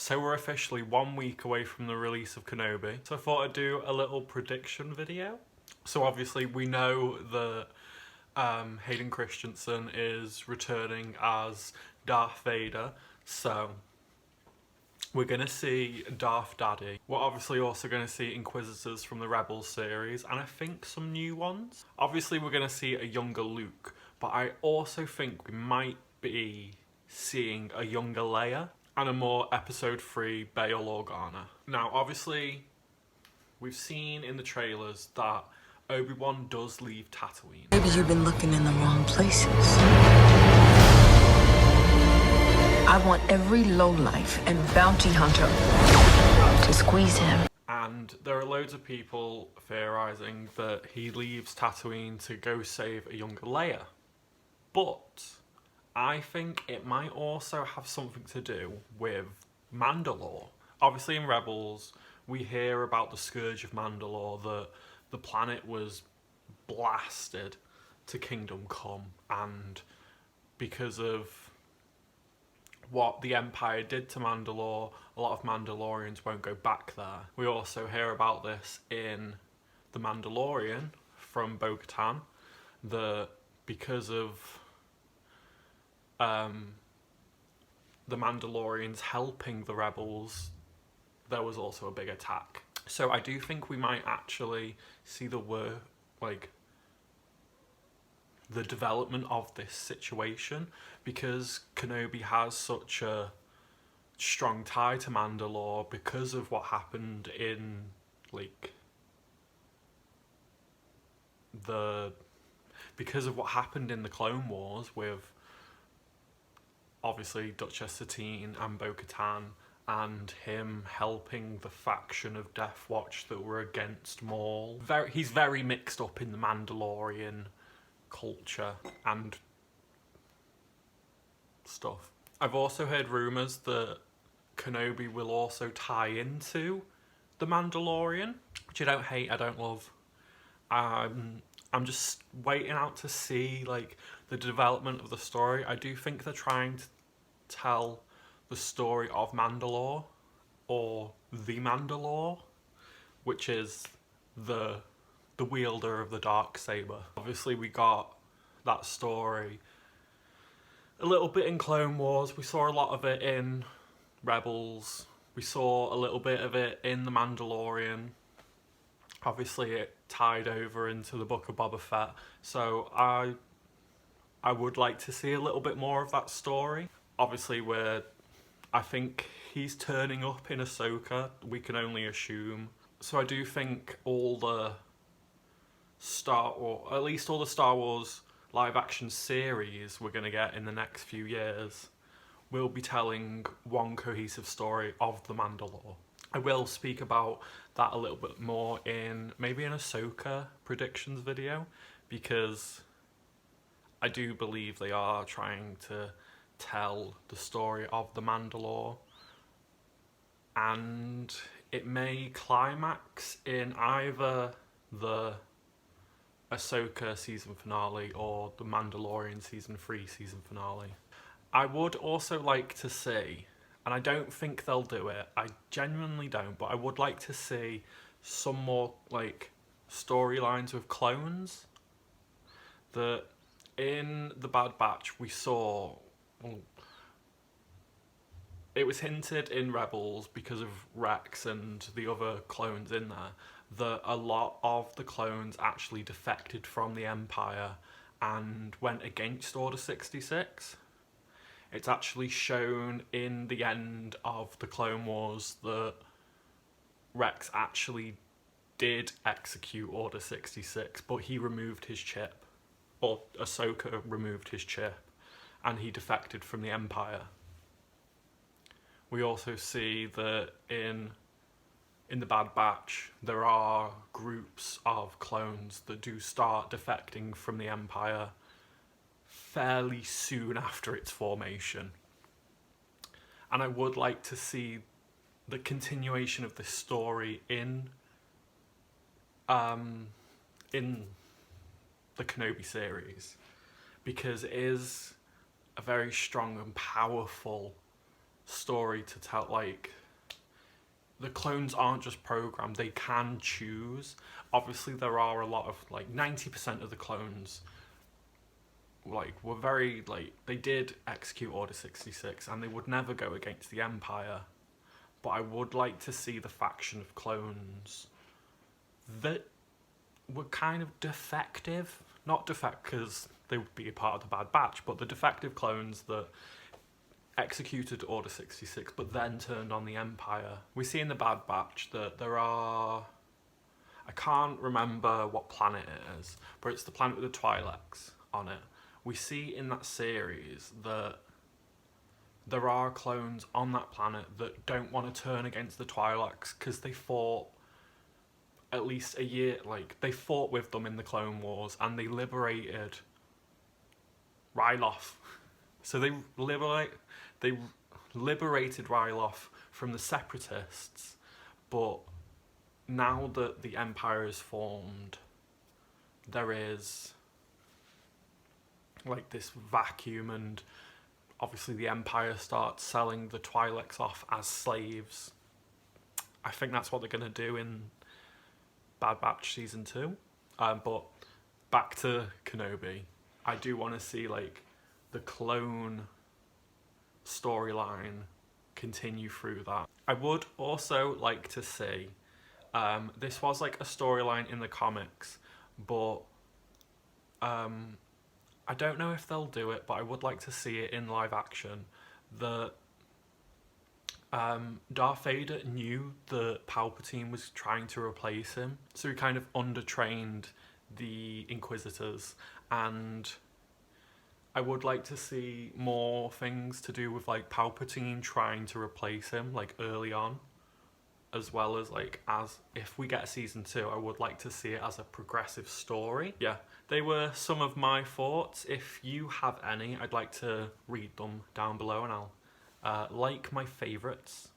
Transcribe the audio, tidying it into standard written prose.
So we're officially 1 week away from the release of Kenobi. So I thought I'd do a little prediction video. So obviously we know that Hayden Christensen is returning as Darth Vader. So we're going to see Darth Daddy. We're obviously also going to see Inquisitors from the Rebels series, and I think some new ones. Obviously we're going to see a younger Luke, but I also think we might be seeing a younger Leia and a more episode 3 Bail Organa. Now obviously we've seen in the trailers that Obi-Wan does leave Tatooine. Maybe you've been looking in the wrong places. I want every lowlife and bounty hunter to squeeze him. And there are loads of people theorising that he leaves Tatooine to go save a younger Leia. But I think it might also have something to do with Mandalore. Obviously in Rebels, we hear about the Scourge of Mandalore, that the planet was blasted to Kingdom Come, and because of what the Empire did to Mandalore, a lot of Mandalorians won't go back there. We also hear about this in The Mandalorian from Bo-Katan, that because of the Mandalorians helping the rebels, there was also a big attack. So I do think we might actually see the development of this situation, because Kenobi has such a strong tie to Mandalore because of what happened in the Clone Wars with obviously Duchess Satine and Bo-Katan, and him helping the faction of Death Watch that were against Maul. He's very mixed up in the Mandalorian culture and stuff. I've also heard rumours that Kenobi will also tie into The Mandalorian, which I don't hate, I don't love. I'm just waiting out to see the development of the story. I do think they're trying to tell the story of Mandalore, or the Mandalore, which is the wielder of the Darksaber. Obviously we got that story a little bit in Clone Wars, we saw a lot of it in Rebels, we saw a little bit of it in The Mandalorian. Obviously it tied over into the Book of Boba Fett, so I would like to see a little bit more of that story. Obviously I think he's turning up in Ahsoka, we can only assume. So I do think all the Star Wars live action series we're going to get in the next few years will be telling one cohesive story of the Mandalore. I will speak about that a little bit more in maybe an Ahsoka predictions video, because I do believe they are trying to tell the story of the Mandalore, and it may climax in either the Ahsoka season finale or the Mandalorian season 3 season finale. I would also like to see, and I don't think they'll do it, I genuinely don't, but I would like to see some more storylines with clones. That in The Bad Batch we saw, it was hinted in Rebels because of Rex and the other clones in there, that a lot of the clones actually defected from the Empire and went against Order 66. It's actually shown in the end of the Clone Wars that Rex actually did execute Order 66, but he removed his chip, or Ahsoka removed his chip, and he defected from the Empire. We also see that in The Bad Batch, there are groups of clones that do start defecting from the Empire fairly soon after its formation. And I would like to see the continuation of this story in the Kenobi series, because it is a very strong and powerful story to tell. Like, the clones aren't just programmed, they can choose. Obviously there are a lot of, like, 90% of the clones, like, were very, like, they did execute Order 66 and they would never go against the Empire. But I would like to see the faction of clones that were kind of defective. Not defect because they would be a part of the Bad Batch, but the defective clones that executed Order 66 but then turned on the Empire. We see in the Bad Batch that there are... I can't remember what planet it is, but it's the planet with the Twi'leks on it. We see in that series that there are clones on that planet that don't want to turn against the Twi'leks because they fought at least a year, like, they fought with them in the Clone Wars and they liberated Ryloth. So they liberated Ryloth from the Separatists, but now that the Empire is formed, there is, like, this vacuum, and obviously the Empire starts selling the Twi'leks off as slaves. I think that's what they're going to do in Bad Batch Season 2. But back to Kenobi. I do want to see, like, the clone storyline continue through that. I would also like to see, this was like a storyline in the comics, but I don't know if they'll do it, but I would like to see it in live action. That Darth Vader knew that Palpatine was trying to replace him, so he kind of undertrained the Inquisitors, and I would like to see more things to do with, like, Palpatine trying to replace him, like, early on, as well as, like, as if we get a season 2, I would like to see it as a progressive story. Yeah, they were some of my thoughts. If you have any, I'd like to read them down below, and I'll like my favourites